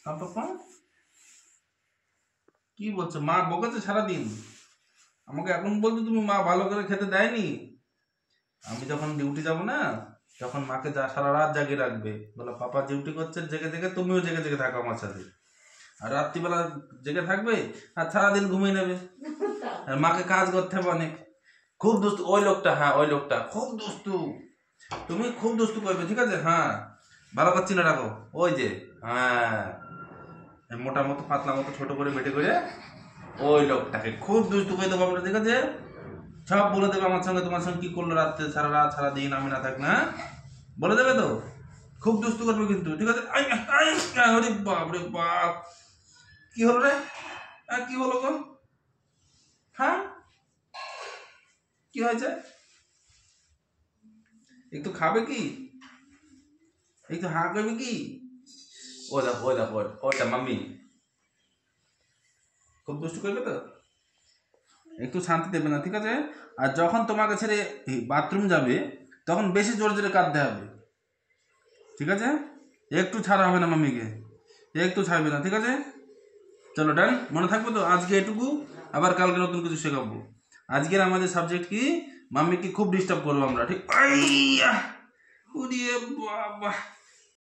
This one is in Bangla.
পাপা কি বলছো? মা বকেছে সারাদিন আমাকে, এখন বলছো তুমি মা ভালো করে খেতে দেয়নি। আমি যখন ডিউটি যাব না তখন মাকে সারা রাত জাগিয়ে রাখবে, বলো পাপা ডিউটি করছে জেগে জেগে, তুমিও জেগে জেগে থাকো আমার সাথে, আর রাত্রিবেলা জেগে থাকবে আর সারাদিন ঘুমিয়ে নেবে, আর মাকে কাজ করতে হবে অনেক। খুব দুস্তু ওই লোকটা, হ্যাঁ ওই লোকটা খুব দুস্তু, তুমি খুব দুস্তু করবে, ঠিক আছে? হ্যাঁ ভালো করে চিনে রাখো, ওই যে হ্যাঁ মোটা মতো পাতলা মতো ছোট করে বেটে করে ওই লোকটাকে খুব দুস্তু করে দেবো আমরা, ঠিক আছে? সব বলে দেবে আমার সঙ্গে, তোমার সঙ্গে কি করলো রাত্রে, সারা রাত সারা দিন আমি না থাক না, বলে দেবে তো। খুব দুস্তু করবে কিন্তু, ঠিক আছে? আরে বাপ রে বাপ, কি হলো রে? কি হলো গো? হ্যাঁ কি হয়েছে? একটু খাবে কি? একটু হা করবে কি? ও দেখো ওই দেখো ওটা মাম্মি খুব দুষ্টু করবে তো, একটু শান্তি দেবে না, ঠিক আছে? আর যখন তোমাকে ছেড়ে বাথরুম যাবে তখন বেশি জোরে জোরে কাঁদতে হবে, ঠিক আছে? একটু ছাড়া হবে না মাম্মিকে, একটু ছাড়বে না, ঠিক আছে? চলো ডান, মনে থাকবে তো আজকে এটুকু, আবার কালকে নতুন কিছু শেখাবো। আজকের আমাদের সাবজেক্ট কি, মাম্মিকে খুব ডিস্টার্ব করবো আমরা, ঠিক? আইয়া উড়িয়ে বাবা।